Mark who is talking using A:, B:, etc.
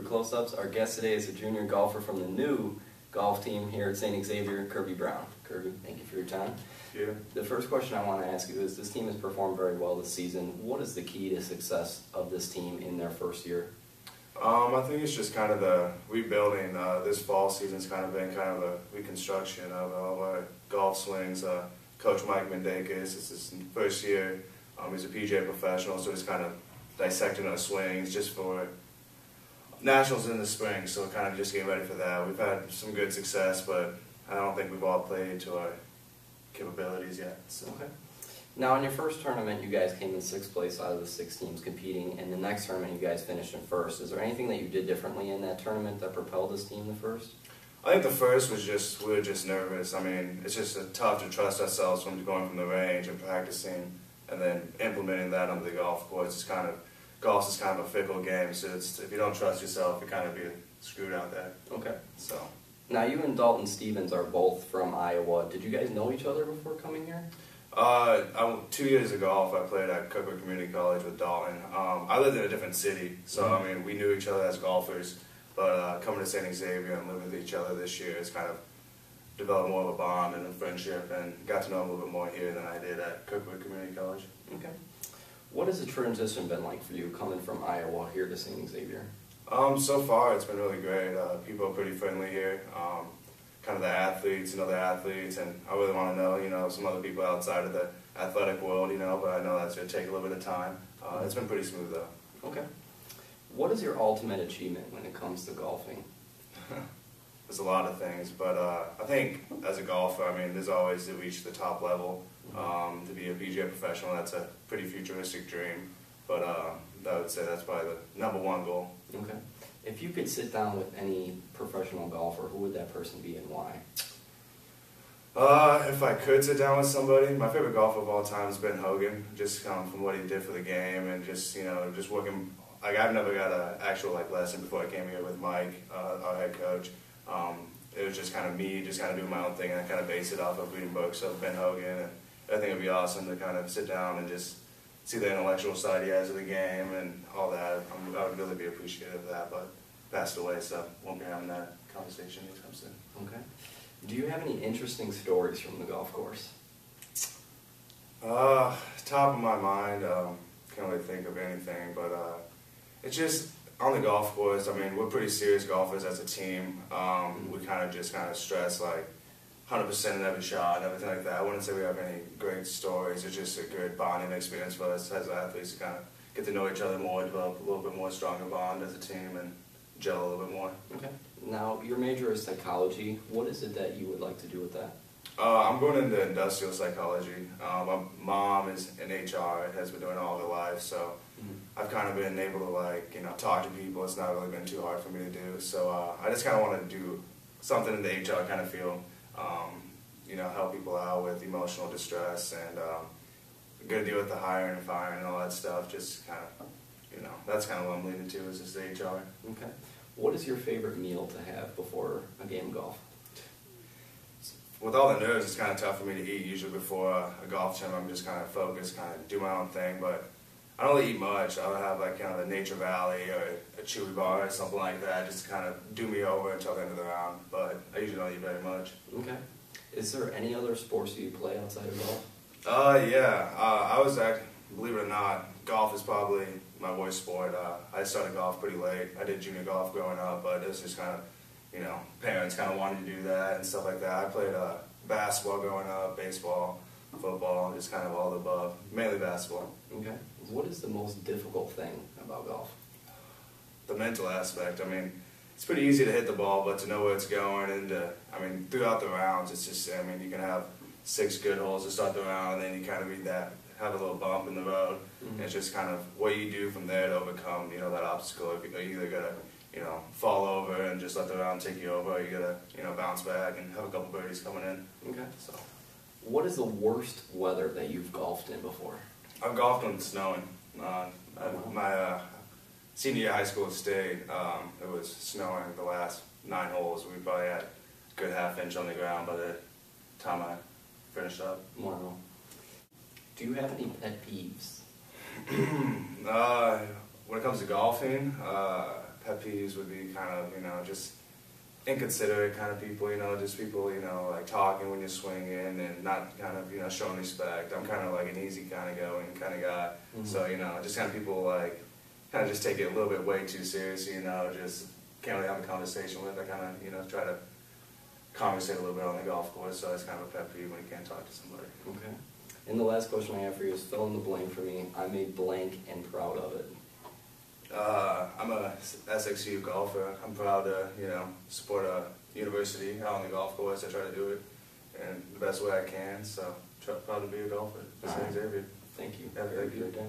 A: Cougar Close-Ups. Our guest today is a junior golfer from the new golf team here at St. Xavier, Kirby Brown. Kirby, thank you for your time.
B: Yeah.
A: The first question I want to ask you is, this team has performed very well this season. What is the key to success of this team in their first year?
B: I think it's just kind of the rebuilding. This fall season's kind of been kind of a reconstruction of all our golf swings. Coach Mike Mendakis, it's his first year. He's a PGA professional, so he's kind of dissecting our swings just for nationals in the spring, so kind of just getting ready for that. We've had some good success, but I don't think we've all played to our capabilities yet. So.
A: Okay. Now, in your first tournament, you guys came in 6th place out of the 6 teams competing, and the next tournament, you guys finished in 1st. Is there anything that you did differently in that tournament that propelled this team to 1st?
B: I think the first was just, we were just nervous. I mean, it's just tough to trust ourselves from going from the range and practicing and then implementing that on the golf course. It's kind of, golf is kind of a fickle game, so it's, if you don't trust yourself, you kind of be screwed out there.
A: Okay.
B: So.
A: Now, you and Dalton Stevens are both from Iowa. Did you guys know each other before coming here?
B: 2 years of golf, I played at Cougar Community College with Dalton. I lived in a different city, so I mean, we knew each other as golfers. But coming to St. Xavier and living with each other this year has kind of developed more of a bond and a friendship, and got to know him a little bit more here than I did at Cougar Community College.
A: Okay. What has the transition been like for you coming from Iowa here to St. Xavier?
B: So far, it's been really great. People are pretty friendly here. Kind of the athletes, the athletes, and I really want to know, some other people outside of the athletic world, but I know that's going to take a little bit of time. It's been pretty smooth, though.
A: Okay. What is your ultimate achievement when it comes to golfing?
B: There's a lot of things, but I think as a golfer, I mean, there's always to reach the top level. To be a PGA professional, that's a pretty futuristic dream, but I would say that's probably the #1 goal.
A: Okay. If you could sit down with any professional golfer, who would that person be and why?
B: If I could sit down with somebody, my favorite golfer of all time is Ben Hogan, just from what he did for the game and just, just working. Like, I've never got an actual lesson before I came here with Mike, our head coach. It was just kind of me, just kind of doing my own thing, and I kind of base it off of reading books of Ben Hogan. And I think it'd be awesome to kind of sit down and just see the intellectual side he has of the game and all that. I would really be appreciative of that, but passed away, so won't be having that conversation anytime soon.
A: Okay. Do you have any interesting stories from the golf course?
B: Top of my mind, can't really think of anything, but it's just on the golf course. I mean, we're pretty serious golfers as a team. We kind of stress 100% in every shot and everything like that. I wouldn't say we have any great stories. It's just a good bonding experience for us as athletes to kind of get to know each other more, develop a little bit more stronger bond as a team, and gel a little bit more.
A: Okay. Now, your major is psychology. What is it that you would like to do with that?
B: I'm going into industrial psychology. My mom is in HR, has been doing it all her life, so I've kind of been able to talk to people. It's not really been too hard for me to do. So I just kind of want to do something in the HR kind of field, help people out with emotional distress and going to deal with the hiring and firing and all that stuff. Just kind of, that's kind of what I'm leaning to, is just the HR.
A: Okay. What is your favorite meal to have before a game of golf?
B: With all the nerves, it's kind of tough for me to eat. Usually before a golf tournament, I'm just kind of focused, kind of do my own thing, but I don't really eat much. I'll have kind of a Nature Valley or a Chewy bar or something like that, just to kind of do me over until the end of the round, but I usually don't eat very much.
A: Okay. Is there any other sports you play outside of golf?
B: Yeah. I was actually, believe it or not, golf is probably my worst sport. I started golf pretty late. I did junior golf growing up, but it was just kind of, parents kind of wanted to do that and stuff like that. I played basketball growing up, baseball, football, just kind of all the above, mainly basketball.
A: Okay. What is the most difficult thing about golf?
B: The mental aspect. I mean, it's pretty easy to hit the ball, but to know where it's going and throughout the rounds, it's just, you can have 6 good holes to start the round, and then you kind of have a little bump in the road. And it's just kind of what you do from there to overcome, that obstacle. Are you either going to, fall over and just let the round take you over, or you got to, bounce back and have a couple birdies coming in.
A: Okay. So, what is the worst weather that you've golfed in before?
B: I've golfed when it's snowing. My senior year of high school at State, it was snowing the last 9 holes. We probably had a good ½ inch on the ground by the time I finished up.
A: Wow. Do you have any pet peeves?
B: When it comes to golfing, pet pet peeves would be kind of, you know, just inconsiderate kind of people, you know, just people, you know, like talking when you're swinging and not kind of, you know, showing respect. I'm kind of like an easy kind of going kind of guy. So, you know, just kind of people like, kind of just take it a little bit way too seriously, you know, just can't really have a conversation with. I kind of, you know, try to conversate a little bit on the golf course, so it's kind of a pet peeve when you can't talk to somebody.
A: Okay. And the last question I have for you is fill in the blank for me. I'm a blank and proud of it.
B: I'm a SXU golfer. I'm proud to, you know, support a university out on the golf course. I try to do it in the best way I can, so proud to be a golfer. Xavier.
A: Thank you.
B: Yeah, thank you.
A: Good day.